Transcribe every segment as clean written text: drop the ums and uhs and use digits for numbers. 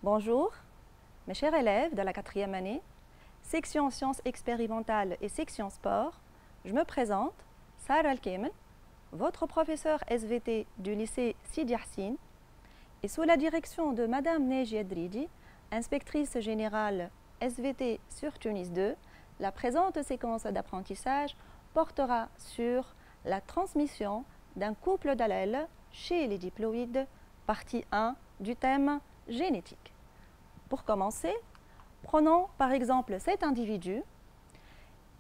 Bonjour, mes chers élèves de la 4e année, section sciences expérimentales et section sport. Je me présente, Sarah Al-Kemel, votre professeur SVT du lycée Sidi Yassine, et sous la direction de Madame Neji Dridi, inspectrice générale SVT sur Tunis 2, la présente séquence d'apprentissage portera sur la transmission d'un couple d'allèles chez les diploïdes, partie 1 du thème génétique. Pour commencer, prenons par exemple cet individu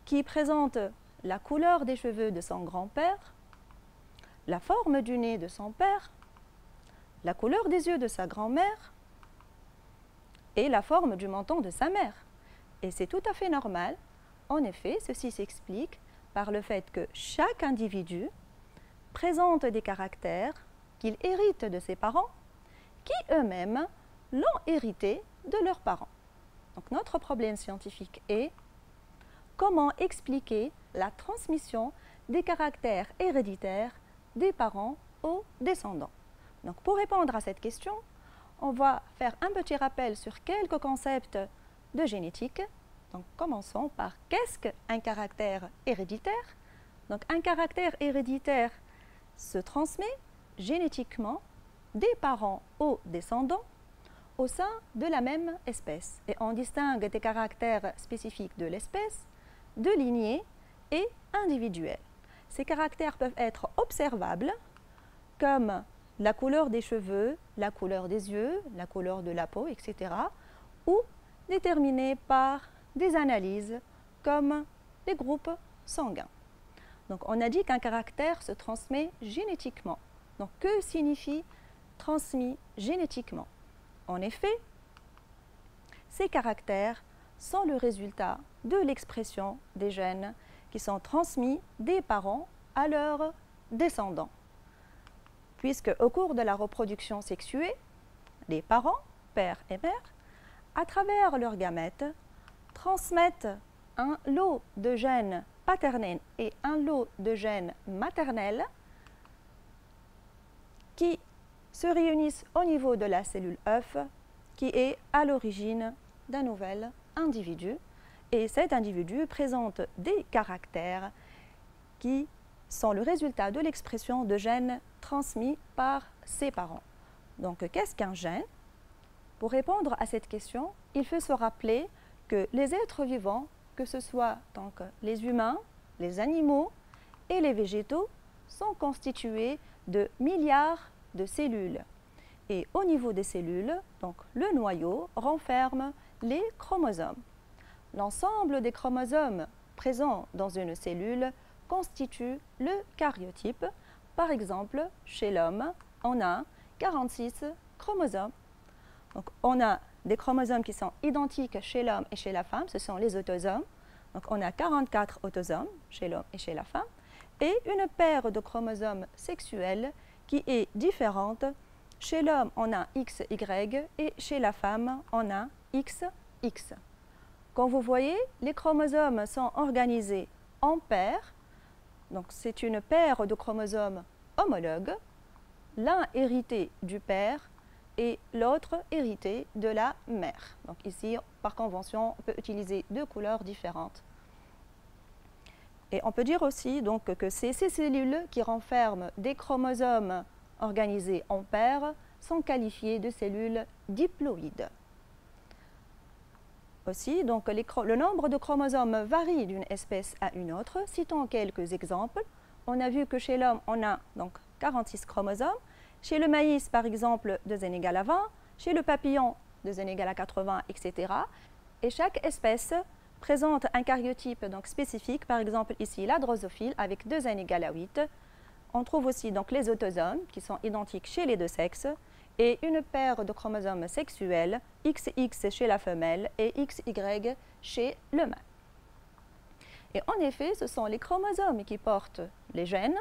qui présente la couleur des cheveux de son grand-père, la forme du nez de son père, la couleur des yeux de sa grand-mère et la forme du menton de sa mère. Et c'est tout à fait normal. En effet, ceci s'explique par le fait que chaque individu présente des caractères qu'il hérite de ses parents, qui eux-mêmes l'ont hérité de leurs parents. Donc notre problème scientifique est comment expliquer la transmission des caractères héréditaires des parents aux descendants. Donc pour répondre à cette question, on va faire un petit rappel sur quelques concepts de génétique. Donc commençons par qu'est-ce qu'un caractère héréditaire? Donc un caractère héréditaire se transmet génétiquement des parents aux descendants au sein de la même espèce. Et on distingue des caractères spécifiques de l'espèce, de lignée et individuels. Ces caractères peuvent être observables comme la couleur des cheveux, la couleur des yeux, la couleur de la peau, etc. ou déterminés par des analyses comme les groupes sanguins. Donc on a dit qu'un caractère se transmet génétiquement. Donc que signifie transmis génétiquement? En effet, ces caractères sont le résultat de l'expression des gènes qui sont transmis des parents à leurs descendants. Puisque au cours de la reproduction sexuée, les parents, père et mère, à travers leurs gamètes, transmettent un lot de gènes paternels et un lot de gènes maternels qui se réunissent au niveau de la cellule œuf qui est à l'origine d'un nouvel individu. Et cet individu présente des caractères qui sont le résultat de l'expression de gènes transmis par ses parents. Donc, qu'est-ce qu'un gène? Pour répondre à cette question, il faut se rappeler que les êtres vivants, que ce soit donc les humains, les animaux et les végétaux, sont constitués de milliards de cellules. Et au niveau des cellules, donc le noyau renferme les chromosomes. L'ensemble des chromosomes présents dans une cellule constitue le karyotype. Par exemple, chez l'homme, on a 46 chromosomes. Donc, on a des chromosomes qui sont identiques chez l'homme et chez la femme, ce sont les autosomes. Donc, on a 44 autosomes chez l'homme et chez la femme, et une paire de chromosomes sexuels qui est différente. Chez l'homme, on a XY et chez la femme, on a XX. Comme vous voyez, les chromosomes sont organisés en paires. Donc, c'est une paire de chromosomes homologues, l'un hérité du père et l'autre hérité de la mère. Donc ici, par convention, on peut utiliser deux couleurs différentes. Et on peut dire aussi donc, que ces cellules qui renferment des chromosomes organisés en paires sont qualifiées de cellules diploïdes. Aussi, donc, le nombre de chromosomes varie d'une espèce à une autre. Citons quelques exemples. On a vu que chez l'homme, on a donc 46 chromosomes. Chez le maïs, par exemple, 2n égale à 20. Chez le papillon, 2n égale à 80, etc. Et chaque espèce présente un karyotype donc, spécifique. Par exemple, ici, la drosophile avec 2n égale à 8. On trouve aussi donc, les autosomes qui sont identiques chez les deux sexes et une paire de chromosomes sexuels, XX chez la femelle et XY chez le mâle. Et en effet, ce sont les chromosomes qui portent les gènes.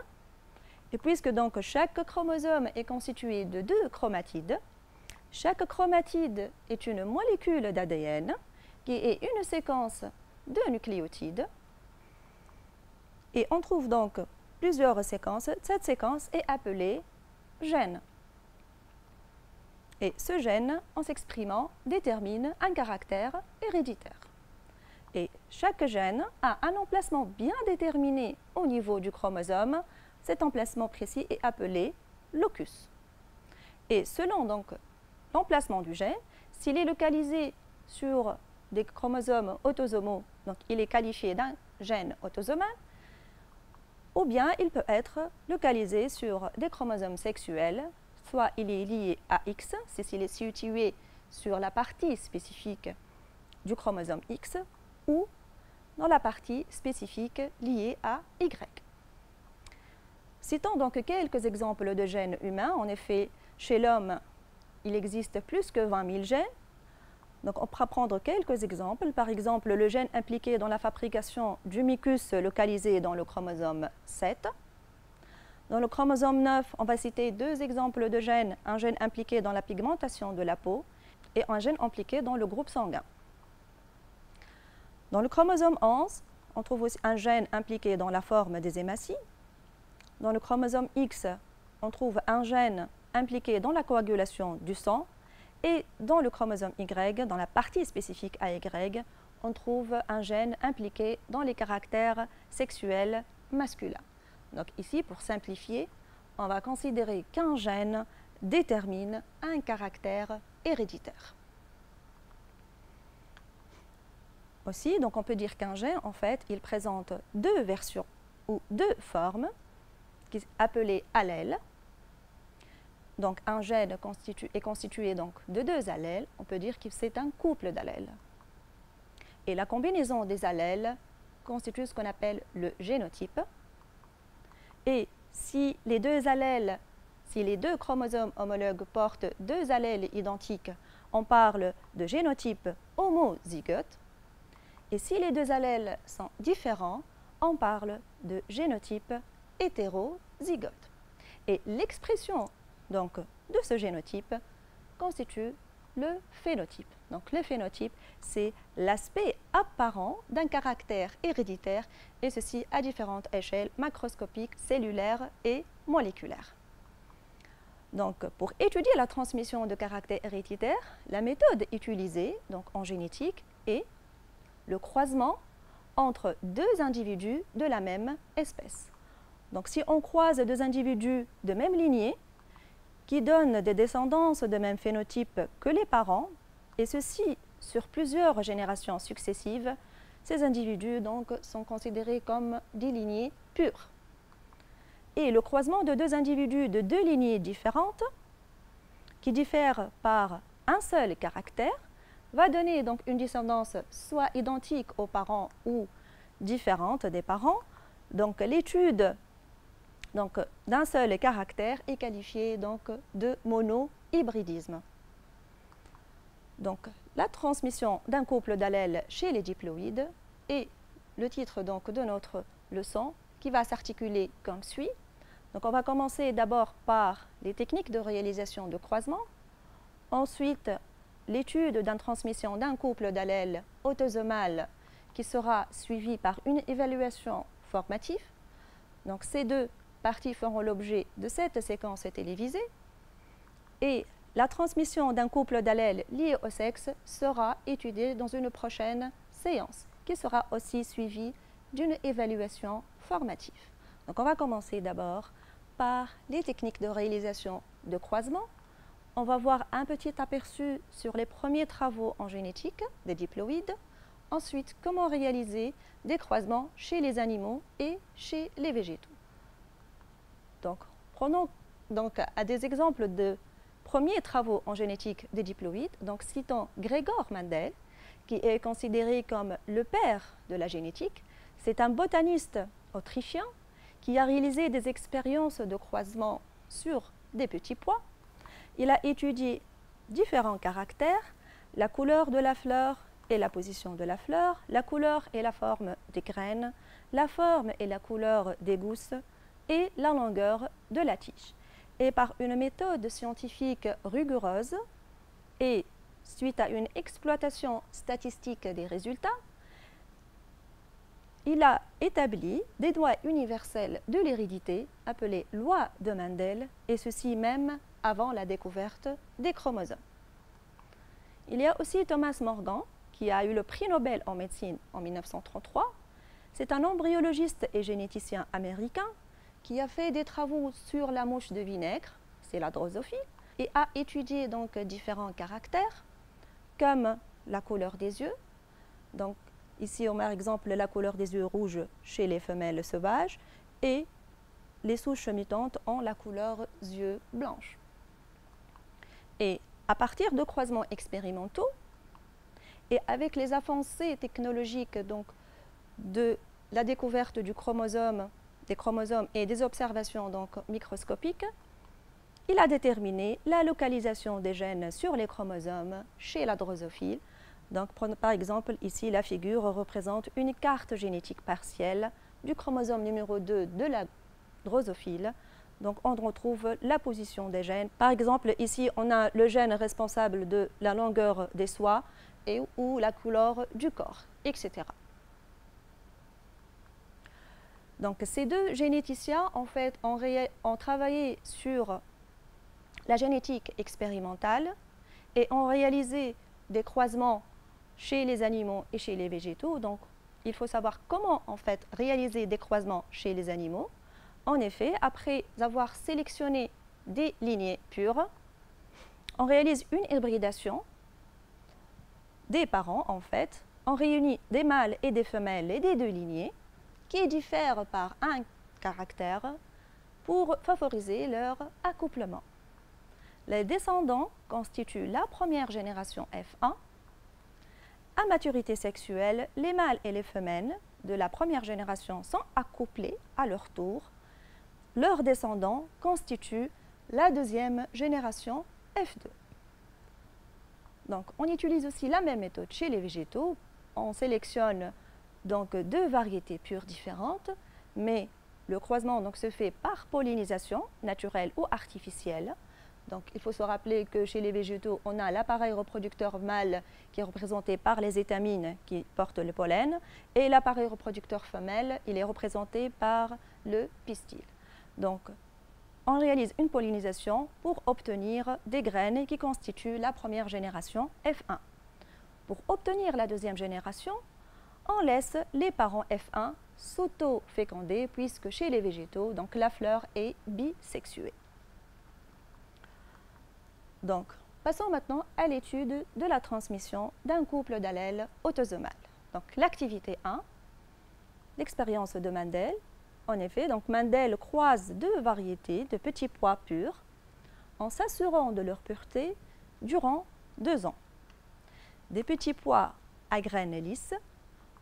Et puisque donc chaque chromosome est constitué de 2 chromatides, chaque chromatide est une molécule d'ADN qui est une séquence de nucléotides. Et on trouve donc plusieurs séquences. Cette séquence est appelée gène. Et ce gène, en s'exprimant, détermine un caractère héréditaire. Et chaque gène a un emplacement bien déterminé au niveau du chromosome. Cet emplacement précis est appelé locus. Et selon donc l'emplacement du gène, s'il est localisé sur des chromosomes autosomaux, donc il est qualifié d'un gène autosomal, ou bien il peut être localisé sur des chromosomes sexuels, soit il est lié à X, c'est s'il est situé sur la partie spécifique du chromosome X, ou dans la partie spécifique liée à Y. Citons donc quelques exemples de gènes humains. En effet, chez l'homme, il existe plus que 20 000 gènes. Donc, on pourra prendre quelques exemples. Par exemple, le gène impliqué dans la fabrication du mucus localisé dans le chromosome 7. Dans le chromosome 9, on va citer deux exemples de gènes, un gène impliqué dans la pigmentation de la peau et un gène impliqué dans le groupe sanguin. Dans le chromosome 11, on trouve aussi un gène impliqué dans la forme des hématies. Dans le chromosome X, on trouve un gène impliqué dans la coagulation du sang. Et dans le chromosome Y, dans la partie spécifique à Y, on trouve un gène impliqué dans les caractères sexuels masculins. Donc ici, pour simplifier, on va considérer qu'un gène détermine un caractère héréditaire. Aussi, donc on peut dire qu'un gène, en fait, il présente deux versions ou deux formes, appelées allèles. Donc un gène est constitué donc de deux allèles, on peut dire que c'est un couple d'allèles. Et la combinaison des allèles constitue ce qu'on appelle le génotype. Et si les deux allèles, si les deux chromosomes homologues portent deux allèles identiques, on parle de génotype homozygote. Et si les deux allèles sont différents, on parle de génotype hétérozygote. Et l'expression donc, de ce génotype constitue le phénotype. Donc le phénotype, c'est l'aspect apparent d'un caractère héréditaire, et ceci à différentes échelles macroscopiques, cellulaires et moléculaires. Donc pour étudier la transmission de caractères héréditaires, la méthode utilisée donc, en génétique est le croisement entre deux individus de la même espèce. Donc si on croise deux individus de même lignée, qui donnent des descendances de même phénotype que les parents, et ceci sur plusieurs générations successives, ces individus donc sont considérés comme des lignées pures. Et le croisement de deux individus de deux lignées différentes, qui diffèrent par un seul caractère, va donner donc une descendance soit identique aux parents ou différente des parents. Donc l'étude d'un seul caractère est qualifiée donc, de monohybridisme. Donc, la transmission d'un couple d'allèles chez les diploïdes est le titre donc, de notre leçon qui va s'articuler comme suit. Donc, on va commencer d'abord par les techniques de réalisation de croisement, ensuite l'étude d'une transmission d'un couple d'allèles autosomal qui sera suivie par une évaluation formative. Donc, ces deux parties feront l'objet de cette séquence télévisée, et la transmission d'un couple d'allèles liés au sexe sera étudiée dans une prochaine séance qui sera aussi suivie d'une évaluation formative. Donc on va commencer d'abord par les techniques de réalisation de croisement. On va voir un petit aperçu sur les premiers travaux en génétique des diploïdes, ensuite comment réaliser des croisements chez les animaux et chez les végétaux. Donc, prenons donc à des exemples de premiers travaux en génétique des diploïdes. Donc, citons Gregor Mendel, qui est considéré comme le père de la génétique. C'est un botaniste autrichien qui a réalisé des expériences de croisement sur des petits pois. Il a étudié différents caractères, la couleur de la fleur et la position de la fleur, la couleur et la forme des graines, la forme et la couleur des gousses, et la longueur de la tige. Et par une méthode scientifique rigoureuse et suite à une exploitation statistique des résultats, il a établi des lois universelles de l'hérédité appelées lois de Mendel, et ceci même avant la découverte des chromosomes. Il y a aussi Thomas Morgan, qui a eu le prix Nobel en médecine en 1933. C'est un embryologiste et généticien américain qui a fait des travaux sur la mouche de vinaigre, c'est la drosophile, et a étudié donc différents caractères, comme la couleur des yeux. Donc, ici, on met par exemple la couleur des yeux rouges chez les femelles sauvages et les souches mutantes ont la couleur yeux blanches. Et à partir de croisements expérimentaux et avec les avancées technologiques donc, de la découverte du chromosome, des chromosomes et des observations donc, microscopiques, il a déterminé la localisation des gènes sur les chromosomes chez la drosophile. Donc, par exemple, ici, la figure représente une carte génétique partielle du chromosome numéro 2 de la drosophile. Donc, on retrouve la position des gènes. Par exemple, ici, on a le gène responsable de la longueur des soies et ou la couleur du corps, etc. Donc, ces deux généticiens, en fait, ont travaillé sur la génétique expérimentale et ont réalisé des croisements chez les animaux et chez les végétaux. Donc, il faut savoir comment, en fait, réaliser des croisements chez les animaux. En effet, après avoir sélectionné des lignées pures, on réalise une hybridation des parents, en fait. On réunit des mâles et des femelles et des deux lignées qui diffèrent par un caractère pour favoriser leur accouplement. Les descendants constituent la première génération F1. À maturité sexuelle, les mâles et les femelles de la première génération sont accouplés à leur tour. Leurs descendants constituent la deuxième génération F2. Donc, on utilise aussi la même méthode chez les végétaux. On sélectionne donc deux variétés pures différentes, mais le croisement donc, se fait par pollinisation naturelle ou artificielle. Donc, il faut se rappeler que chez les végétaux, on a l'appareil reproducteur mâle qui est représenté par les étamines qui portent le pollen et l'appareil reproducteur femelle, il est représenté par le pistil. Donc, on réalise une pollinisation pour obtenir des graines qui constituent la première génération F1. Pour obtenir la deuxième génération, on laisse les parents F1 s'auto-féconder puisque chez les végétaux, donc, la fleur est bisexuée. Donc, passons maintenant à l'étude de la transmission d'un couple d'allèles autosomales. Donc, l'activité 1, l'expérience de Mendel. En effet, donc Mendel croise deux variétés de petits pois purs en s'assurant de leur pureté durant 2 ans. Des petits pois à graines lisses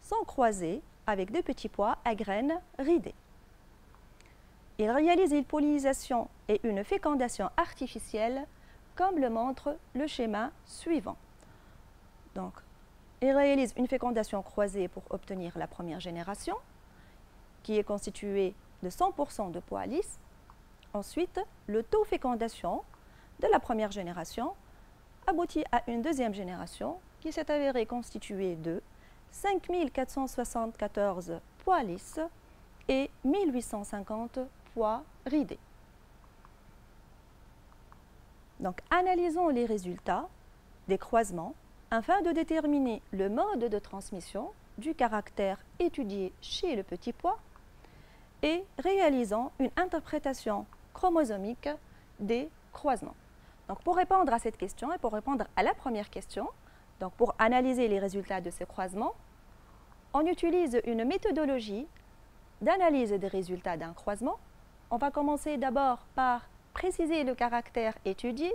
sont croisés avec des petits pois à graines ridées. Il réalise une pollinisation et une fécondation artificielle comme le montre le schéma suivant. Donc, il réalise une fécondation croisée pour obtenir la première génération, qui est constituée de 100% de pois lisses. Ensuite, le taux fécondation de la première génération aboutit à une deuxième génération qui s'est avérée constituée de 5474 pois lisses et 1850 pois ridés. Donc, analysons les résultats des croisements afin de déterminer le mode de transmission du caractère étudié chez le petit pois et réalisons une interprétation chromosomique des croisements. Donc, pour répondre à cette question et pour répondre à la première question, donc pour analyser les résultats de ces croisements, on utilise une méthodologie d'analyse des résultats d'un croisement. On va commencer d'abord par préciser le caractère étudié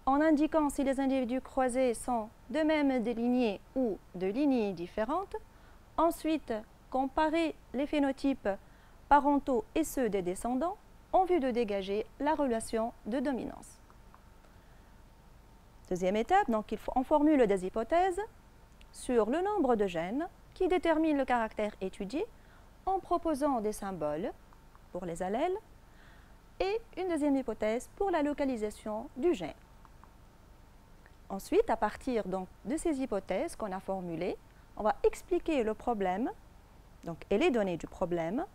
en indiquant si les individus croisés sont de même de lignées ou de lignées différentes. Ensuite, comparer les phénotypes parentaux et ceux des descendants en vue de dégager la relation de dominance. Deuxième étape, donc on formule des hypothèses sur le nombre de gènes qui déterminent le caractère étudié en proposant des symboles pour les allèles et une deuxième hypothèse pour la localisation du gène. Ensuite, à partir donc, de ces hypothèses qu'on a formulées, on va expliquer le problème donc, et les données du problème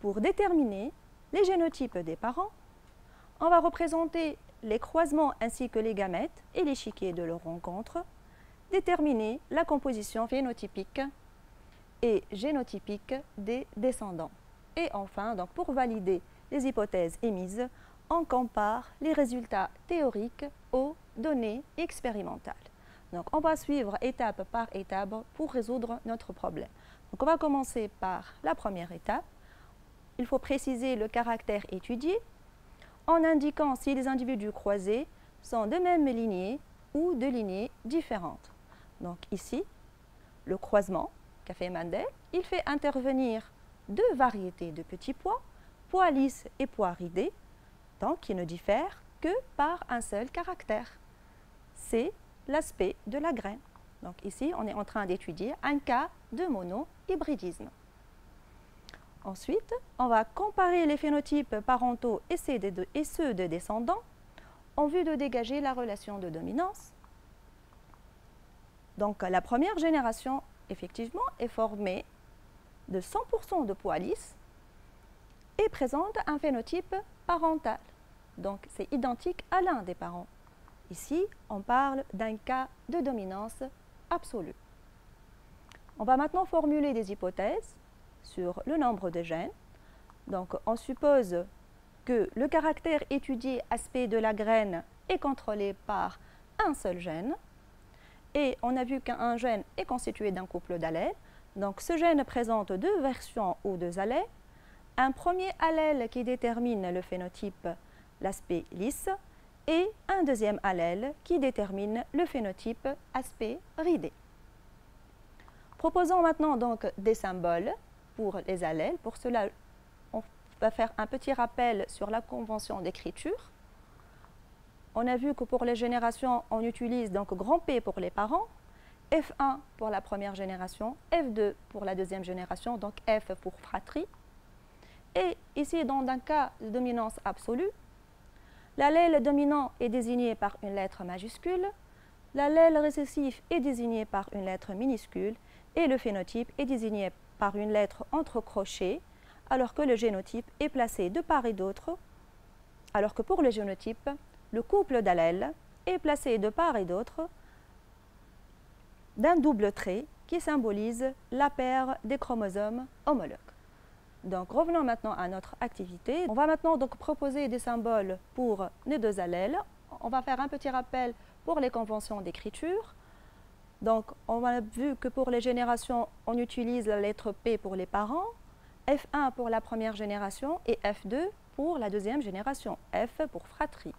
pour déterminer les génotypes des parents. On va représenter les croisements ainsi que les gamètes et l'échiquier de leur rencontre, déterminer la composition phénotypique et génotypique des descendants. Et enfin, donc, pour valider les hypothèses émises, on compare les résultats théoriques aux données expérimentales. Donc, on va suivre étape par étape pour résoudre notre problème. Donc, on va commencer par la première étape. Il faut préciser le caractère étudié en indiquant si les individus croisés sont de même lignée ou de lignées différentes. Donc ici, le croisement qu'a fait Mendel, il fait intervenir deux variétés de petits pois, pois lisses et pois ridés, donc qui ne diffèrent que par un seul caractère. C'est l'aspect de la graine. Donc ici, on est en train d'étudier un cas de monohybridisme. Ensuite, on va comparer les phénotypes parentaux et ceux de descendants en vue de dégager la relation de dominance. Donc la première génération, effectivement, est formée de 100% de pois lisses et présente un phénotype parental. Donc c'est identique à l'un des parents. Ici, on parle d'un cas de dominance absolue. On va maintenant formuler des hypothèses sur le nombre de gènes. Donc on suppose que le caractère étudié aspect de la graine est contrôlé par un seul gène. Et on a vu qu'un gène est constitué d'un couple d'allèles. Donc ce gène présente deux versions ou deux allèles. Un premier allèle qui détermine le phénotype, l'aspect lisse, et un deuxième allèle qui détermine le phénotype, aspect ridé. Proposons maintenant donc des symboles pour les allèles. Pour cela, on va faire un petit rappel sur la convention d'écriture. On a vu que pour les générations, on utilise donc grand P pour les parents, F1 pour la première génération, F2 pour la deuxième génération, donc F pour fratrie. Et ici, dans un cas de dominance absolue, l'allèle dominant est désigné par une lettre majuscule, l'allèle récessif est désigné par une lettre minuscule et le phénotype est désigné par une lettre entre crochets, alors que le génotype est placé de part et d'autre, alors que pour le génotype, le couple d'allèles est placé de part et d'autre d'un double trait qui symbolise la paire des chromosomes homologues. Donc revenons maintenant à notre activité. On va maintenant donc proposer des symboles pour les deux allèles. On va faire un petit rappel pour les conventions d'écriture. Donc on a vu que pour les générations, on utilise la lettre P pour les parents, F1 pour la première génération et F2 pour la deuxième génération, F pour fratrie.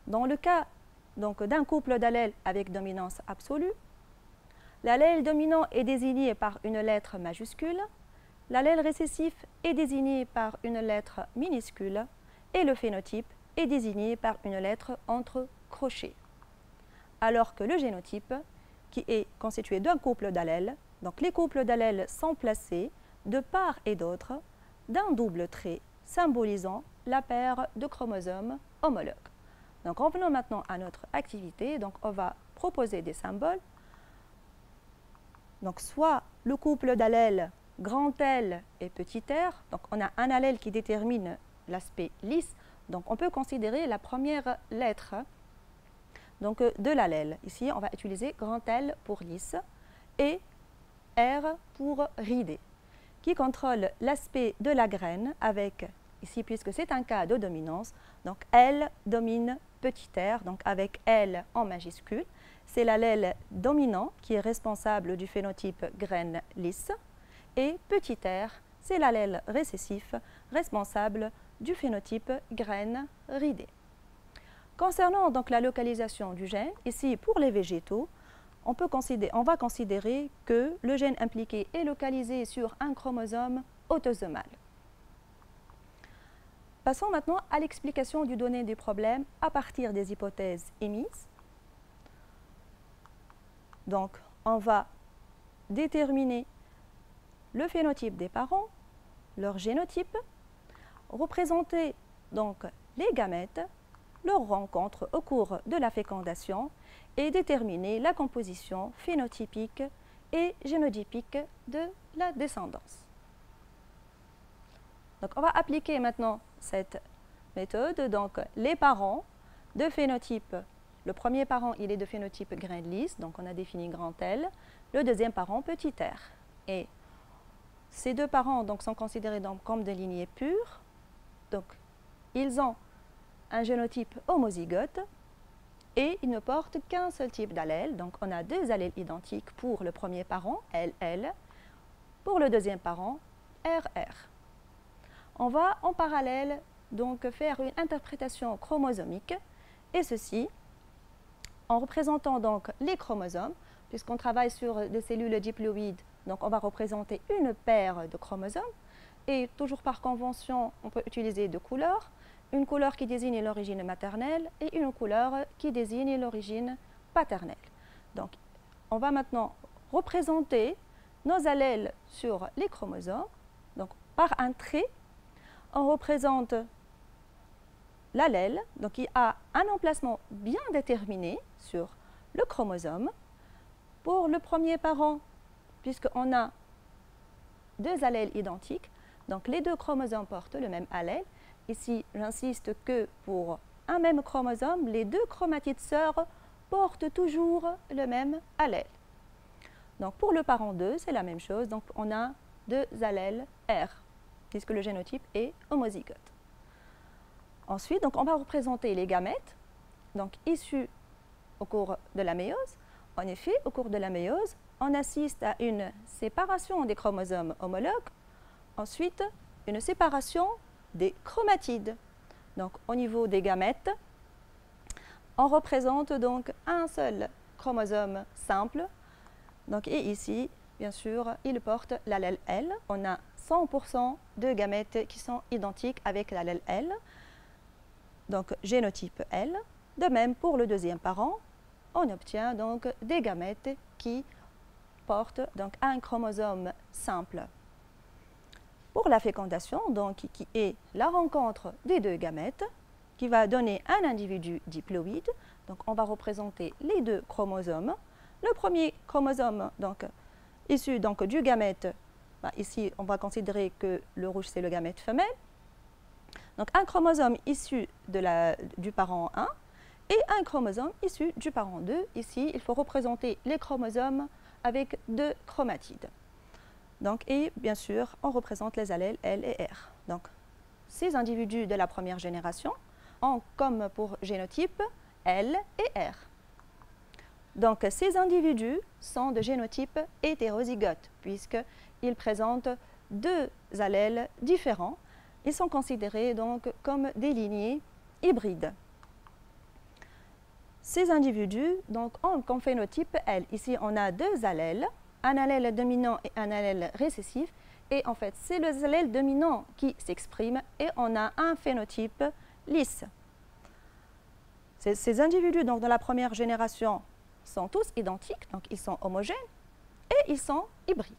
Dans le cas d'un couple d'allèles avec dominance absolue, l'allèle dominant est désigné par une lettre majuscule, l'allèle récessif est désigné par une lettre minuscule et le phénotype est désigné par une lettre entre crochets. Alors que le génotype, qui est constitué d'un couple d'allèles, donc les couples d'allèles sont placés de part et d'autre d'un double trait symbolisant la paire de chromosomes homologues. Donc revenons maintenant à notre activité. Donc on va proposer des symboles. Donc soit le couple d'allèles grand L et petit r, donc on a un allèle qui détermine l'aspect lisse, donc on peut considérer la première lettre donc, de l'allèle. Ici on va utiliser grand L pour lisse et R pour ridé, qui contrôle l'aspect de la graine avec, ici puisque c'est un cas de dominance, donc L domine petit r, donc avec L en majuscule, c'est l'allèle dominant qui est responsable du phénotype graine lisse, et petit r, c'est l'allèle récessif responsable du phénotype graine ridée. Concernant donc la localisation du gène, ici pour les végétaux, on va considérer que le gène impliqué est localisé sur un chromosome autosomal. Passons maintenant à l'explication du donné du problème à partir des hypothèses émises. Donc, on va déterminer le phénotype des parents, leur génotype, représenter donc les gamètes, leur rencontre au cours de la fécondation et déterminer la composition phénotypique et génotypique de la descendance. Donc, on va appliquer maintenant cette méthode. Donc, les parents, deux phénotypes. Le premier parent, il est de phénotype grain de lys, donc on a défini grand L. Le deuxième parent, petit r. Et ces deux parents donc, sont considérés donc, comme des lignées pures. Donc, ils ont un génotype homozygote et ils ne portent qu'un seul type d'allèle. Donc, on a deux allèles identiques pour le premier parent, LL, pour le deuxième parent, RR. On va en parallèle donc faire une interprétation chromosomique, et ceci en représentant donc les chromosomes, puisqu'on travaille sur des cellules diploïdes, donc on va représenter une paire de chromosomes, et toujours par convention, on peut utiliser deux couleurs, une couleur qui désigne l'origine maternelle et une couleur qui désigne l'origine paternelle. Donc, on va maintenant représenter nos allèles sur les chromosomes. Donc, par un trait, on représente l'allèle, donc qui a un emplacement bien déterminé sur le chromosome. Pour le premier parent, puisqu'on a deux allèles identiques, donc les deux chromosomes portent le même allèle. Ici, j'insiste que pour un même chromosome, les deux chromatides sœurs portent toujours le même allèle. Donc pour le parent 2, c'est la même chose, donc on a deux allèles R, puisque le génotype est homozygote. Ensuite, donc, on va représenter les gamètes, donc issus au cours de la méiose. En effet, au cours de la méiose, on assiste à une séparation des chromosomes homologues, ensuite une séparation des chromatides. Donc au niveau des gamètes, on représente donc un seul chromosome simple. Donc, et ici, bien sûr, il porte l'allèle L. On a 100% de gamètes qui sont identiques avec l'allèle L. Donc génotype L. De même, pour le deuxième parent, on obtient donc des gamètes qui portent donc un chromosome simple. Pour la fécondation, donc, qui est la rencontre des deux gamètes, qui va donner un individu diploïde, donc on va représenter les deux chromosomes. Le premier chromosome, donc, issu donc, du gamète, ici on va considérer que le rouge c'est le gamète femelle. Donc un chromosome issu du parent 1 et un chromosome issu du parent 2. Ici, il faut représenter les chromosomes avec deux chromatides. Donc, et bien sûr, on représente les allèles L et R. Donc, ces individus de la première génération ont comme pour génotype L et R. Donc, ces individus sont de génotype hétérozygote, puisqu'ils présentent deux allèles différents. Ils sont considérés donc comme des lignées hybrides. Ces individus donc, ont comme phénotype L. Ici, on a deux allèles, un allèle dominant et un allèle récessif. Et en fait, c'est le allèle dominant qui s'exprime et on a un phénotype lisse. Ces individus donc, de la première génération sont tous identiques, donc ils sont homogènes et ils sont hybrides.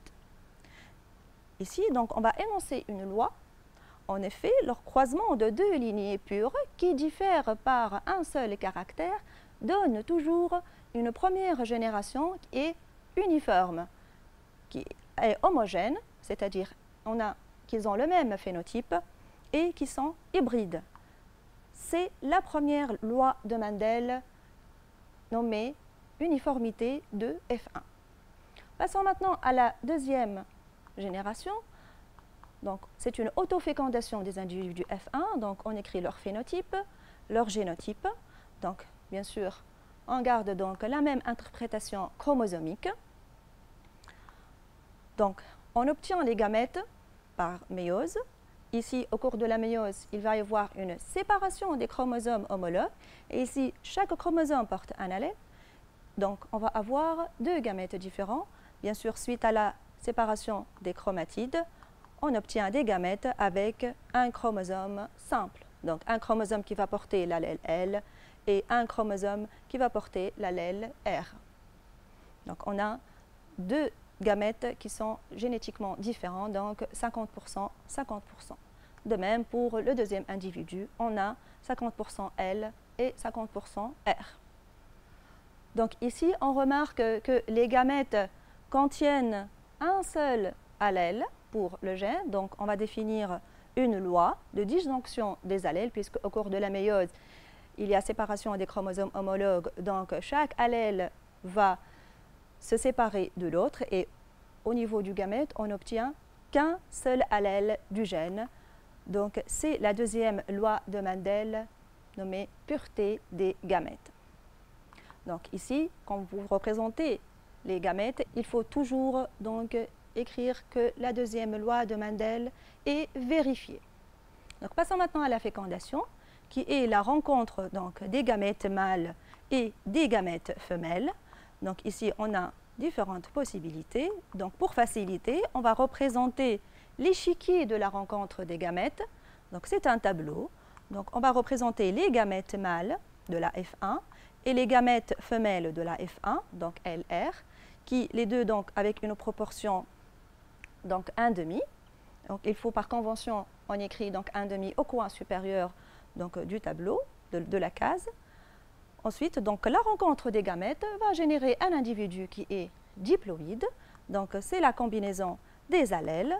Ici, donc, on va énoncer une loi. En effet, leur croisement de deux lignées pures qui diffèrent par un seul caractère donne toujours une première génération qui est uniforme, qui est homogène, c'est-à-dire qu'ils ont le même phénotype et qui sont hybrides. C'est la première loi de Mendel nommée uniformité de F1. Passons maintenant à la deuxième génération. Donc, c'est une autofécondation des individus F1. Donc, on écrit leur phénotype, leur génotype. Donc, bien sûr, on garde donc la même interprétation chromosomique. Donc, on obtient les gamètes par méiose. Ici, au cours de la méiose, il va y avoir une séparation des chromosomes homologues. Et ici, chaque chromosome porte un allèle. Donc, on va avoir deux gamètes différents. Bien sûr, suite à la séparation des chromatides, on obtient des gamètes avec un chromosome simple. Donc, un chromosome qui va porter l'allèle L et un chromosome qui va porter l'allèle R. Donc, on a deux gamètes qui sont génétiquement différents, donc 50%, 50%. De même, pour le deuxième individu, on a 50% L et 50% R. Donc ici, on remarque que les gamètes contiennent un seul allèle pour le gène. Donc on va définir une loi de disjonction des allèles, puisque au cours de la méiose, il y a séparation des chromosomes homologues, donc chaque allèle va se séparer de l'autre et au niveau du gamète, on n'obtient qu'un seul allèle du gène. Donc c'est la deuxième loi de Mendel nommée pureté des gamètes. Donc ici, quand vous représentez les gamètes, il faut toujours donc écrire que la deuxième loi de Mendel est vérifiée. Donc passons maintenant à la fécondation, qui est la rencontre donc, des gamètes mâles et des gamètes femelles. Donc ici, on a différentes possibilités. Donc pour faciliter, on va représenter l'échiquier de la rencontre des gamètes. Donc c'est un tableau. Donc on va représenter les gamètes mâles de la F1 et les gamètes femelles de la F1, donc LR, qui les deux donc avec une proportion donc 1,5. Donc il faut par convention, on écrit donc 1,5 au coin supérieur donc, du tableau, de la case. Ensuite, donc, la rencontre des gamètes va générer un individu qui est diploïde. Donc c'est la combinaison des allèles.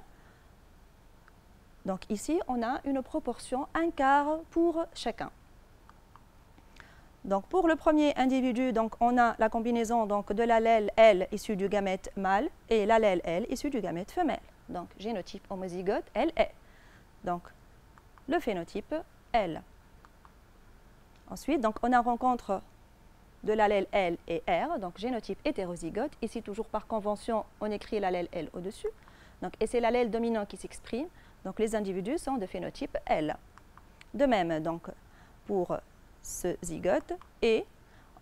Donc ici, on a une proportion 1/4 pour chacun. Donc pour le premier individu, donc, on a la combinaison donc, de l'allèle L issu du gamète mâle et l'allèle L issu du gamète femelle. Donc génotype homozygote LE. Donc le phénotype L. Ensuite, donc, on a rencontre de l'allèle L et R, donc génotype hétérozygote. Ici, toujours par convention, on écrit l'allèle L au-dessus. Et c'est l'allèle dominant qui s'exprime. Donc les individus sont de phénotype L. De même, donc, pour ce zygote. Et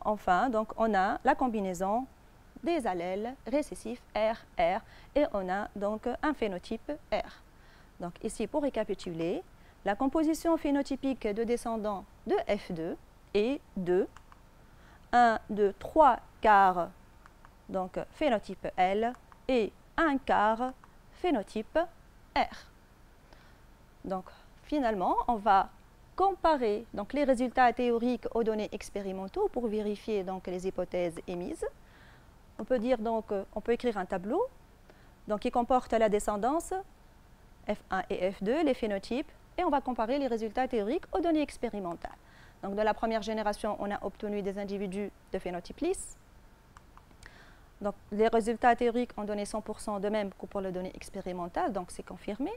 enfin, donc, on a la combinaison des allèles récessifs R, R, et on a donc un phénotype R. Donc ici, pour récapituler, la composition phénotypique de descendants de F2 est 2, 1, 2, 3 quarts donc phénotype L et 1 quart phénotype R. Donc finalement, on va comparer donc, les résultats théoriques aux données expérimentaux pour vérifier donc, les hypothèses émises. On peut dire donc, on peut écrire un tableau donc, qui comporte la descendance F1 et F2, les phénotypes, et on va comparer les résultats théoriques aux données expérimentales. Donc, de la première génération, on a obtenu des individus de phénotype lisse. Donc, les résultats théoriques ont donné 100% de même que pour les données expérimentales, donc c'est confirmé.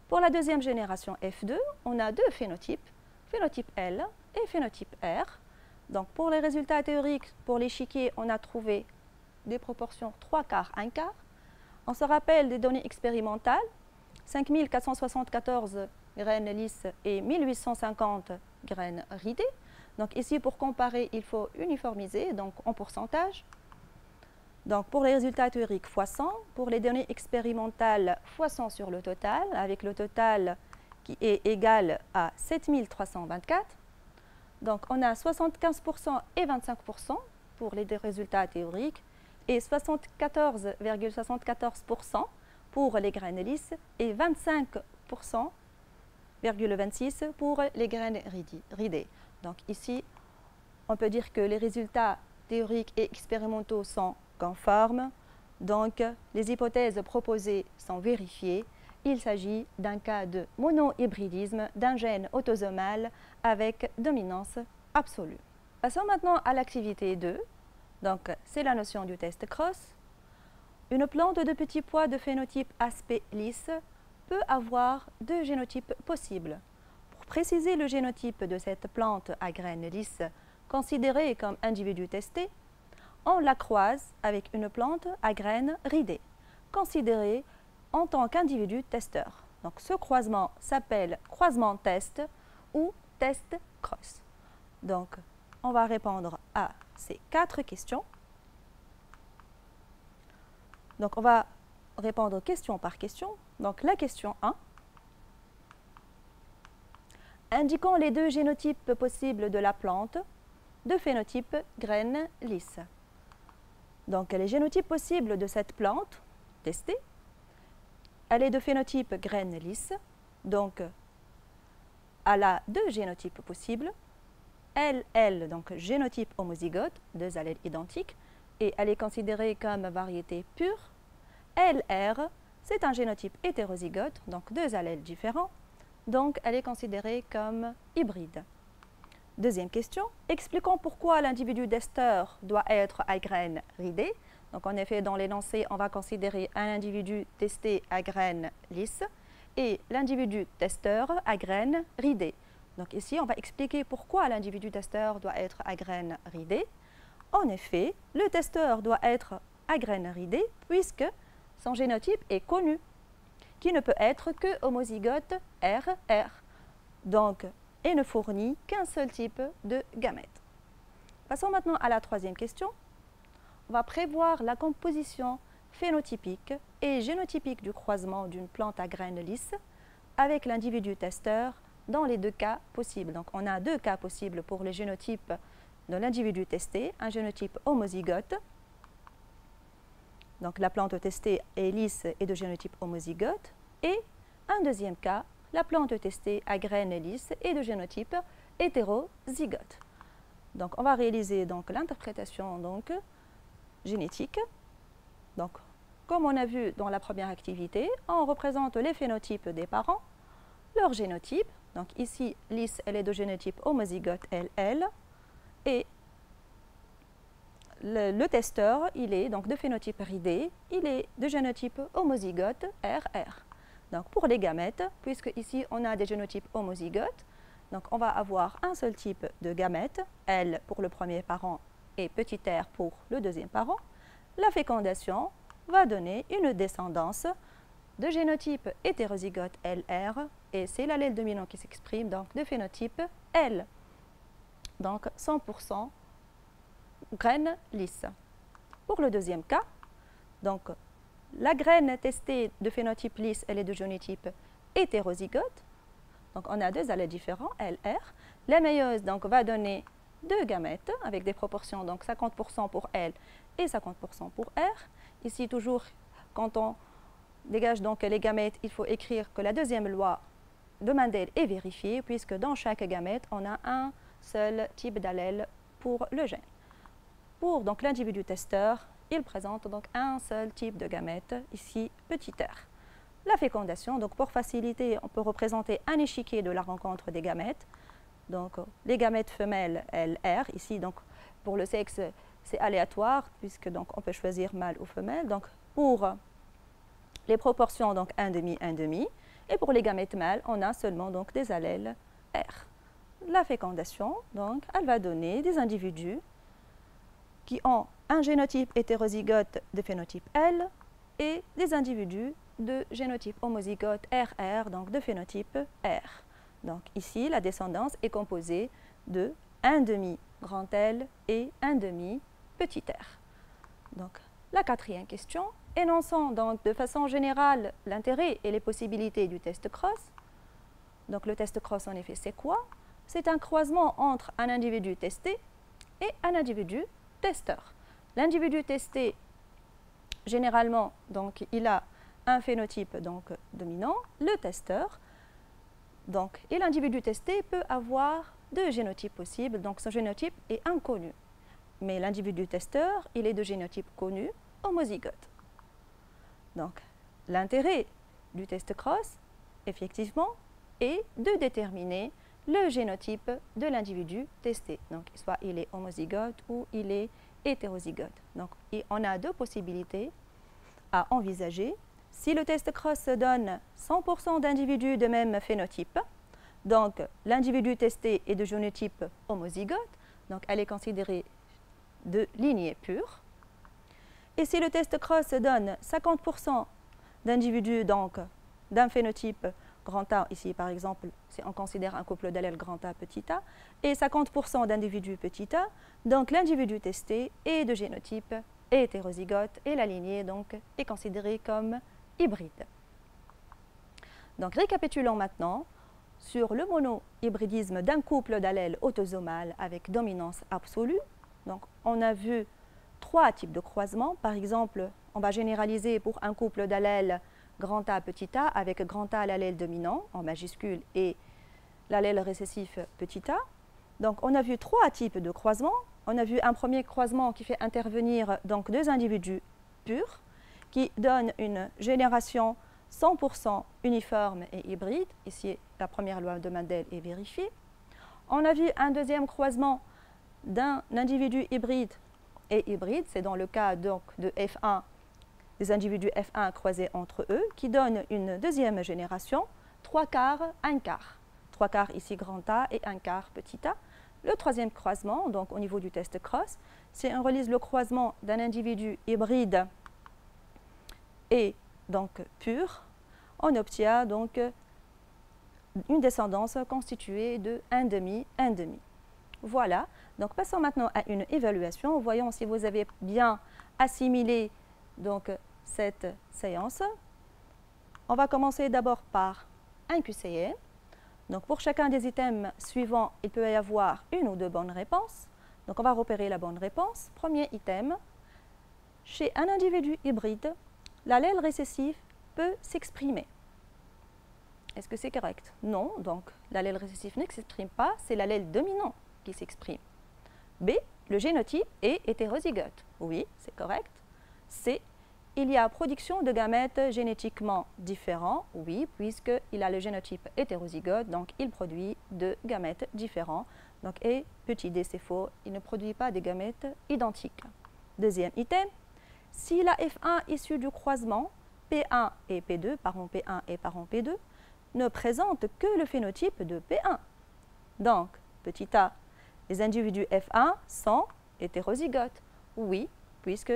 Pour la deuxième génération F2, on a deux phénotypes, phénotype L et phénotype R. Donc, pour les résultats théoriques, pour l'échiquier, on a trouvé des proportions 3 quarts, 1 quart. On se rappelle des données expérimentales, 5474 graines lisses et 1850 graines ridées. Donc ici, pour comparer, il faut uniformiser donc en pourcentage. Donc pour les résultats théoriques, fois 100. Pour les données expérimentales, fois 100 sur le total, avec le total qui est égal à 7324. Donc on a 75% et 25% pour les résultats théoriques et 74,74% pour les graines lisses et 25,26% pour les graines ridées. Donc ici, on peut dire que les résultats théoriques et expérimentaux sont conformes. Donc les hypothèses proposées sont vérifiées. Il s'agit d'un cas de monohybridisme d'un gène autosomal avec dominance absolue. Passons maintenant à l'activité 2. Donc c'est la notion du test cross. Une plante de petits pois de phénotype aspect lisse peut avoir deux génotypes possibles. Pour préciser le génotype de cette plante à graines lisses considérée comme individu testé, on la croise avec une plante à graines ridées, considérée en tant qu'individu testeur. Donc ce croisement s'appelle croisement test ou test cross. Donc on va répondre à ces 4 questions. Donc on va répondre question par question. Donc la question 1. Indiquons les deux génotypes possibles de la plante de phénotype graines lisses. Donc les génotypes possibles de cette plante testée, elle est de phénotype graines lisses, donc elle a deux génotypes possibles. Elle, donc génotype homozygote, deux allèles identiques, et elle est considérée comme variété pure. LR, c'est un génotype hétérozygote, donc deux allèles différents, donc elle est considérée comme hybride. Deuxième question, expliquons pourquoi l'individu testeur doit être à graines ridées. Donc en effet, dans l'énoncé, on va considérer un individu testé à graines lisses et l'individu testeur à graines ridées. Donc ici, on va expliquer pourquoi l'individu testeur doit être à graines ridées. En effet, le testeur doit être à graines ridées puisque son génotype est connu, qui ne peut être que homozygote RR. Donc, et ne fournit qu'un seul type de gamètes. Passons maintenant à la troisième question. On va prévoir la composition phénotypique et génotypique du croisement d'une plante à graines lisses avec l'individu testeur dans les deux cas possibles. Donc, on a deux cas possibles pour les génotypes de l'individu testé, un génotype homozygote. Donc, la plante testée est lisse et de génotype homozygote. Et un deuxième cas, la plante testée à graines lisses et de génotype hétérozygote. Donc, on va réaliser l'interprétation génétique. Donc, comme on a vu dans la première activité, on représente les phénotypes des parents, leur génotype. Donc, ici, lisse, elle est de génotype homozygote LL. Et le testeur, il est donc de phénotype ridé, il est de génotype homozygote RR. Donc pour les gamètes, puisque ici on a des génotypes homozygotes, donc on va avoir un seul type de gamètes, L pour le premier parent et petit r pour le deuxième parent, la fécondation va donner une descendance de génotype hétérozygote LR et c'est l'allèle dominant qui s'exprime donc de phénotype L. Donc 100% graines lisses. Pour le deuxième cas, donc la graine testée de phénotype lisse, elle est de génotype hétérozygote. Donc, on a deux allèles différents, LR. La méiose donc, va donner deux gamètes avec des proportions, donc 50% pour L et 50% pour R. Ici, toujours, quand on dégage donc les gamètes, il faut écrire que la deuxième loi de Mendel est vérifiée, puisque dans chaque gamète, on a un seul type d'allèle pour le gène. Pour l'individu testeur, il présente donc un seul type de gamète, ici petit r. La fécondation, donc pour faciliter, on peut représenter un échiquier de la rencontre des gamètes. Donc les gamètes femelles LR, ici donc pour le sexe c'est aléatoire puisque donc on peut choisir mâle ou femelle. Donc pour les proportions donc 1,5, 1,5 et pour les gamètes mâles on a seulement donc des allèles R. La fécondation donc elle va donner des individus qui ont un génotype hétérozygote de phénotype L et des individus de génotype homozygote RR, donc de phénotype R. Donc ici, la descendance est composée de 1,5 grand L et 1,5 petit r. Donc la quatrième question, énonçons donc de façon générale l'intérêt et les possibilités du test cross. Donc le test cross en effet c'est quoi? C'est un croisement entre un individu testé et un individu testeur. L'individu testé, généralement, donc, il a un phénotype donc, dominant, le testeur, donc, et l'individu testé peut avoir deux génotypes possibles, donc son génotype est inconnu. Mais l'individu testeur, il est de génotype connu, homozygote. Donc, l'intérêt du test cross, effectivement, est de déterminer le génotype de l'individu testé. Donc, soit il est homozygote ou il est hétérozygote. Donc, on a deux possibilités à envisager. Si le test cross donne 100% d'individus de même phénotype, donc l'individu testé est de génotype homozygote, donc elle est considérée de lignée pure. Et si le test cross donne 50% d'individus d'un phénotype grand A, ici par exemple, si on considère un couple d'allèles grand A, petit a, et 50% d'individus petit a, donc l'individu testé est de génotype hétérozygote et la lignée donc est considérée comme hybride. Donc récapitulons maintenant sur le monohybridisme d'un couple d'allèles autosomal avec dominance absolue. Donc on a vu trois types de croisements. Par exemple, on va généraliser pour un couple d'allèles grand A, petit a, avec grand A l'allèle dominant en majuscule et l'allèle récessif petit a. Donc on a vu trois types de croisements. On a vu un premier croisement qui fait intervenir donc deux individus purs qui donne une génération 100% uniforme et hybride. Ici, la première loi de Mendel est vérifiée. On a vu un deuxième croisement d'un individu hybride et hybride, c'est dans le cas donc de F1, des individus F1 croisés entre eux, qui donne une deuxième génération, 3 quarts, 1 quart. 3 quarts ici grand A et 1 quart petit a. Le troisième croisement, donc au niveau du test cross, si on relise le croisement d'un individu hybride et donc pur, on obtient donc une descendance constituée de 1,5, 1,5. Voilà, donc passons maintenant à une évaluation. Voyons si vous avez bien assimilé donc, cette séance. On va commencer d'abord par un QCM. Donc pour chacun des items suivants, il peut y avoir une ou deux bonnes réponses. Donc on va repérer la bonne réponse. Premier item, chez un individu hybride, l'allèle récessif peut s'exprimer. Est-ce que c'est correct? Non, donc l'allèle récessif ne s'exprime pas, c'est l'allèle dominant qui s'exprime. B, le génotype est hétérozygote. Oui, c'est correct. C, il y a production de gamètes génétiquement différents. Oui, puisqu'il a le génotype hétérozygote, donc il produit de gamètes différents. Donc, et petit d, c'est faux, il ne produit pas des gamètes identiques. Deuxième item, si la F1 issue du croisement P1 et P2, parent P1 et parent P2, ne présente que le phénotype de P1. Donc, petit a, les individus F1 sont hétérozygotes. Oui, puisque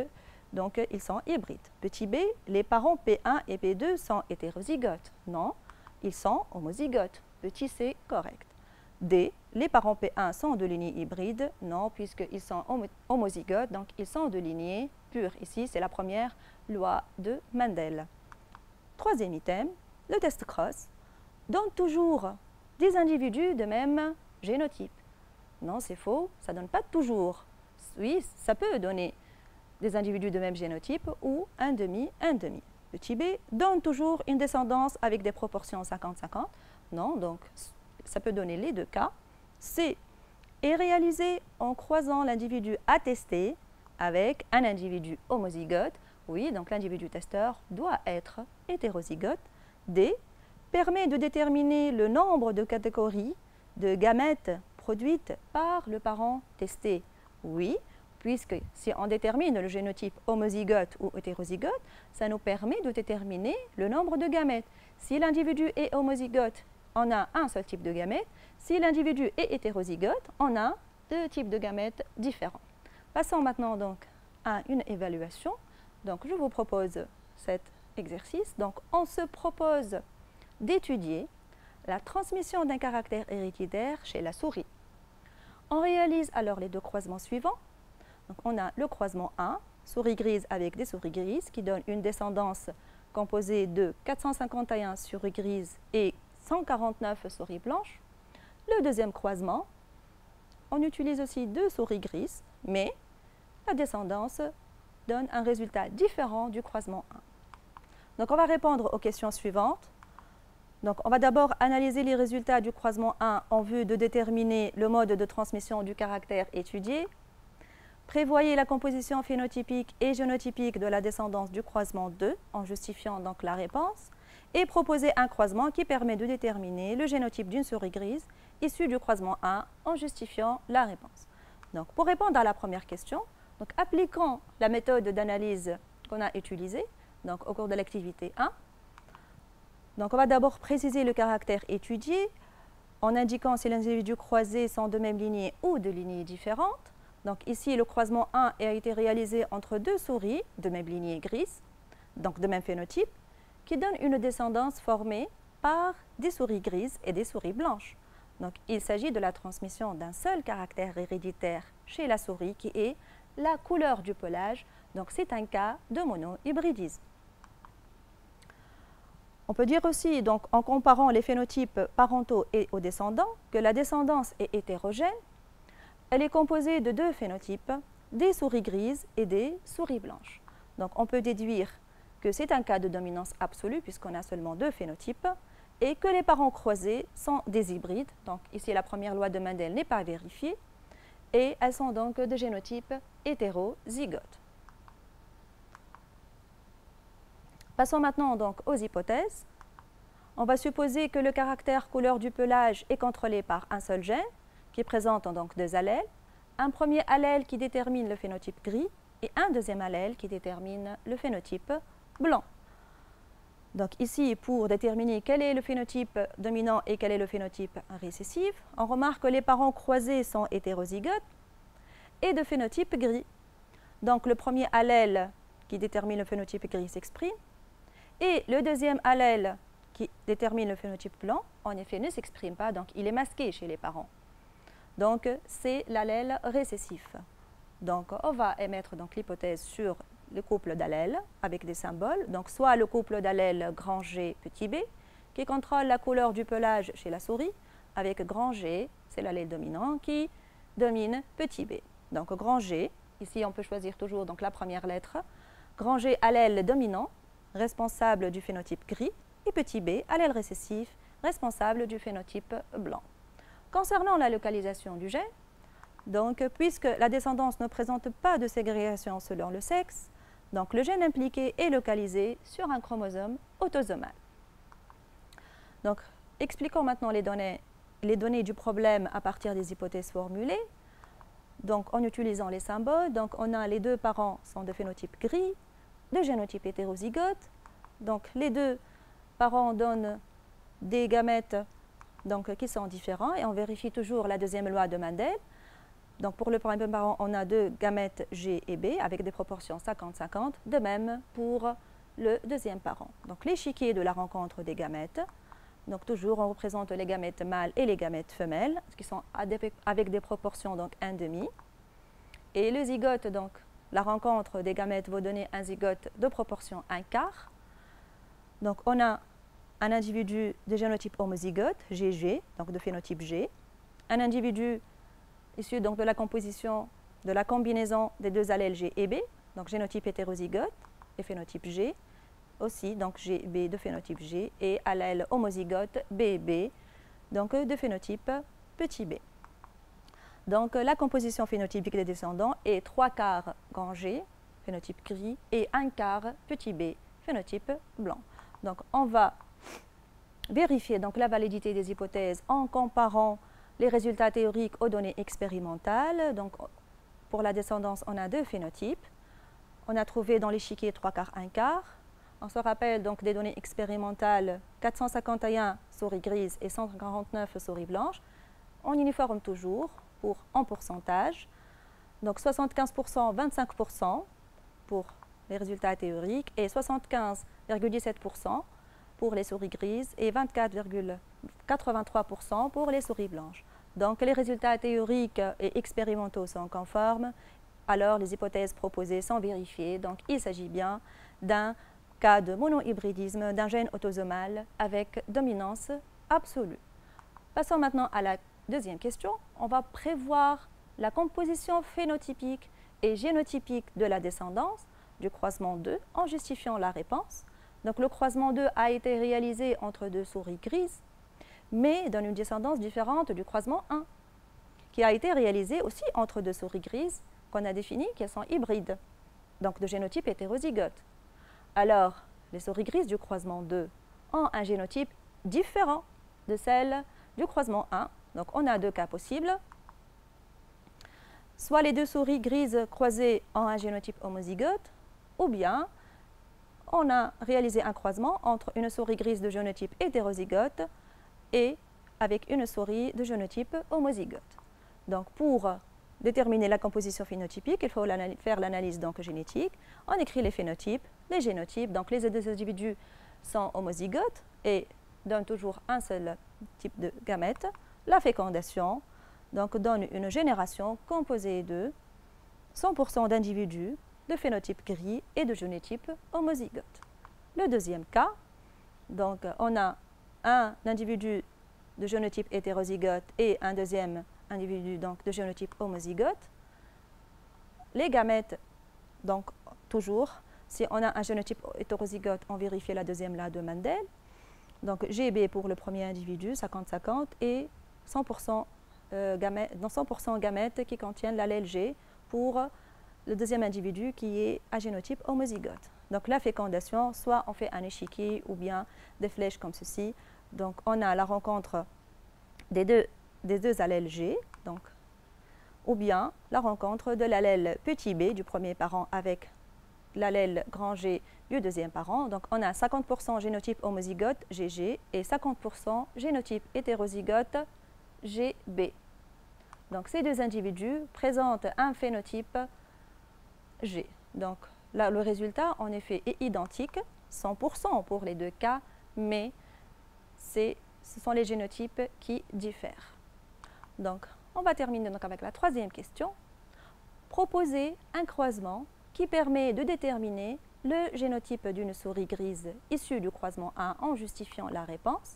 donc, ils sont hybrides. Petit b, les parents P1 et P2 sont hétérozygotes. Non, ils sont homozygotes. Petit c, correct. D, les parents P1 sont de lignée hybride. Non, puisqu'ils sont homozygotes, donc ils sont de lignée pure. Ici, c'est la première loi de Mendel. Troisième item, le test cross donne toujours des individus de même génotype. Non, c'est faux, ça ne donne pas toujours. Oui, ça peut donner des individus de même génotype ou 1,5, 1,5. Petit b donne toujours une descendance avec des proportions 50-50. Non, donc ça peut donner les deux cas. C est réalisé en croisant l'individu attesté avec un individu homozygote. Oui, donc l'individu testeur doit être hétérozygote. D permet de déterminer le nombre de catégories de gamètes produites par le parent testé. Oui, puisque si on détermine le génotype homozygote ou hétérozygote, ça nous permet de déterminer le nombre de gamètes. Si l'individu est homozygote, on a un seul type de gamètes. Si l'individu est hétérozygote, on a deux types de gamètes différents. Passons maintenant donc à une évaluation. Donc je vous propose cet exercice. Donc on se propose d'étudier la transmission d'un caractère héréditaire chez la souris. On réalise alors les deux croisements suivants. Donc on a le croisement 1, souris grise avec des souris grises, qui donne une descendance composée de 451 souris grises et 149 souris blanches. Le deuxième croisement, on utilise aussi deux souris grises, mais la descendance donne un résultat différent du croisement 1. Donc on va répondre aux questions suivantes. Donc, on va d'abord analyser les résultats du croisement 1 en vue de déterminer le mode de transmission du caractère étudié. Prévoyez la composition phénotypique et génotypique de la descendance du croisement 2 en justifiant donc la réponse. Et proposez un croisement qui permet de déterminer le génotype d'une souris grise issue du croisement 1 en justifiant la réponse. Donc, pour répondre à la première question, donc, appliquons la méthode d'analyse qu'on a utilisée donc, au cours de l'activité 1. Donc, on va d'abord préciser le caractère étudié en indiquant si les individus croisés sont de même lignée ou de lignées différentes. Donc, ici, le croisement 1 a été réalisé entre deux souris de même lignée grise, donc de même phénotype, qui donne une descendance formée par des souris grises et des souris blanches. Donc, il s'agit de la transmission d'un seul caractère héréditaire chez la souris qui est la couleur du pelage. Donc, c'est un cas de monohybridisme. On peut dire aussi, donc, en comparant les phénotypes parentaux et aux descendants, que la descendance est hétérogène. Elle est composée de deux phénotypes, des souris grises et des souris blanches. Donc, on peut déduire que c'est un cas de dominance absolue, puisqu'on a seulement deux phénotypes, et que les parents croisés sont des hybrides. Donc, ici, la première loi de Mendel n'est pas vérifiée, et elles sont donc de génotype hétérozygote. Passons maintenant donc aux hypothèses. On va supposer que le caractère couleur du pelage est contrôlé par un seul gène, qui présente donc deux allèles, un premier allèle qui détermine le phénotype gris et un deuxième allèle qui détermine le phénotype blanc. Donc ici, pour déterminer quel est le phénotype dominant et quel est le phénotype récessif, on remarque que les parents croisés sont hétérozygotes et de phénotype gris. Donc le premier allèle qui détermine le phénotype gris s'exprime et le deuxième allèle qui détermine le phénotype blanc, en effet, ne s'exprime pas, donc il est masqué chez les parents. Donc c'est l'allèle récessif. Donc on va émettre l'hypothèse sur le couple d'allèles avec des symboles. Donc soit le couple d'allèles grand G, petit b, qui contrôle la couleur du pelage chez la souris, avec grand G, c'est l'allèle dominant, qui domine petit b. Donc grand G, ici on peut choisir toujours donc, la première lettre. Grand G, allèle dominant, responsable du phénotype gris, et petit b, allèle récessif, responsable du phénotype blanc. Concernant la localisation du gène, donc, puisque la descendance ne présente pas de ségrégation selon le sexe, donc le gène impliqué est localisé sur un chromosome autosomal. Donc, expliquons maintenant les données du problème à partir des hypothèses formulées. Donc, en utilisant les symboles, donc on a les deux parents sont de phénotype gris, de génotype hétérozygote. Donc, les deux parents donnent des gamètes donc, qui sont différents et on vérifie toujours la deuxième loi de Mendel. Donc pour le premier parent, on a deux gamètes G et B avec des proportions 50-50, de même pour le deuxième parent. Donc l'échiquier de la rencontre des gamètes, donc toujours on représente les gamètes mâles et les gamètes femelles, qui sont avec des proportions donc 1,5. Et le zygote, donc la rencontre des gamètes va donner un zygote de proportion 1/4. Donc on a un individu de génotype homozygote, GG, donc de phénotype G, un individu issu donc de la composition, de la combinaison des deux allèles G et B, donc génotype hétérozygote et phénotype G, aussi donc GB de phénotype G et allèle homozygote BB, donc de phénotype petit b. Donc la composition phénotypique des descendants est 3/4 grand G, phénotype gris, et 1/4 petit b, phénotype blanc. Donc on va vérifier donc, la validité des hypothèses en comparant les résultats théoriques aux données expérimentales. Donc, pour la descendance, on a deux phénotypes. On a trouvé dans l'échiquier 3/4, 1/4. On se rappelle donc des données expérimentales 451 souris grises et 149 souris blanches. On uniforme toujours en pourcentage. Donc 75%, 25% pour les résultats théoriques et 75,17% pour les souris grises et 24,83% pour les souris blanches. Donc les résultats théoriques et expérimentaux sont conformes, alors les hypothèses proposées sont vérifiées. Donc il s'agit bien d'un cas de monohybridisme d'un gène autosomal avec dominance absolue. Passons maintenant à la deuxième question. On va prévoir la composition phénotypique et génotypique de la descendance du croisement 2 en justifiant la réponse. Donc le croisement 2 a été réalisé entre deux souris grises, mais donne une descendance différente du croisement 1, qui a été réalisé aussi entre deux souris grises qu'on a définies qu'elles sont hybrides, donc de génotype hétérozygote. Alors, les souris grises du croisement 2 ont un génotype différent de celle du croisement 1. Donc on a deux cas possibles. Soit les deux souris grises croisées ont un génotype homozygote, ou bien on a réalisé un croisement entre une souris grise de génotype hétérozygote et avec une souris de génotype homozygote. Donc pour déterminer la composition phénotypique, il faut faire l'analyse génétique. On écrit les phénotypes, les génotypes. Donc les deux individus sont homozygotes et donnent toujours un seul type de gamète. La fécondation donc, donne une génération composée de 100% d'individus de phénotype gris et de génotype homozygote. Le deuxième cas, donc on a un individu de génotype hétérozygote et un deuxième individu donc, de génotype homozygote. Les gamètes, donc toujours, si on a un génotype hétérozygote, on vérifie la deuxième loi de Mendel. Donc GB pour le premier individu, 50-50, et 100% gamètes qui contiennent l'allèle G pour le deuxième individu qui est à génotype homozygote. Donc la fécondation, soit on fait un échiquier ou bien des flèches comme ceci. Donc on a la rencontre des deux allèles G Donc, ou bien la rencontre de l'allèle petit b du premier parent avec l'allèle grand G du deuxième parent. Donc, on a 50% génotype homozygote GG et 50% génotype hétérozygote GB. Donc, ces deux individus présentent un phénotype G. Donc, là, le résultat, en effet, est identique, 100% pour les deux cas, mais ce sont les génotypes qui diffèrent. Donc, on va terminer donc avec la troisième question. Proposer un croisement qui permet de déterminer le génotype d'une souris grise issue du croisement 1 en justifiant la réponse.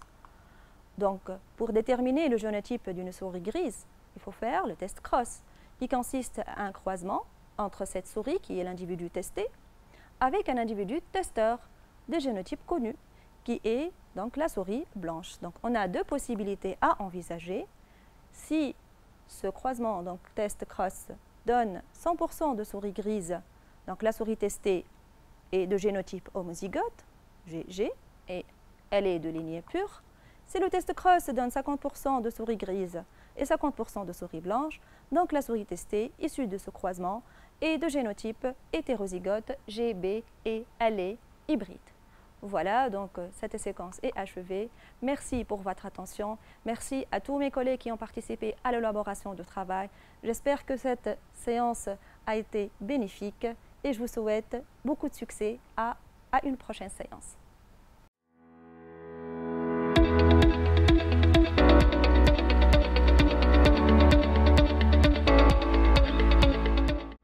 Donc, pour déterminer le génotype d'une souris grise, il faut faire le test cross, qui consiste à un croisement entre cette souris, qui est l'individu testé, avec un individu testeur de génotype connu, qui est donc la souris blanche. Donc, on a deux possibilités à envisager. Si ce croisement, donc test cross, donne 100% de souris grises, donc la souris testée est de génotype homozygote, GG, et elle est de lignée pure. Si le test cross donne 50% de souris grises et 50% de souris blanches, donc la souris testée issue de ce croisement est de génotype hétérozygote GB et elle est hybride. Voilà, donc cette séquence est achevée. Merci pour votre attention. Merci à tous mes collègues qui ont participé à l'élaboration du travail. J'espère que cette séance a été bénéfique et je vous souhaite beaucoup de succès à une prochaine séance.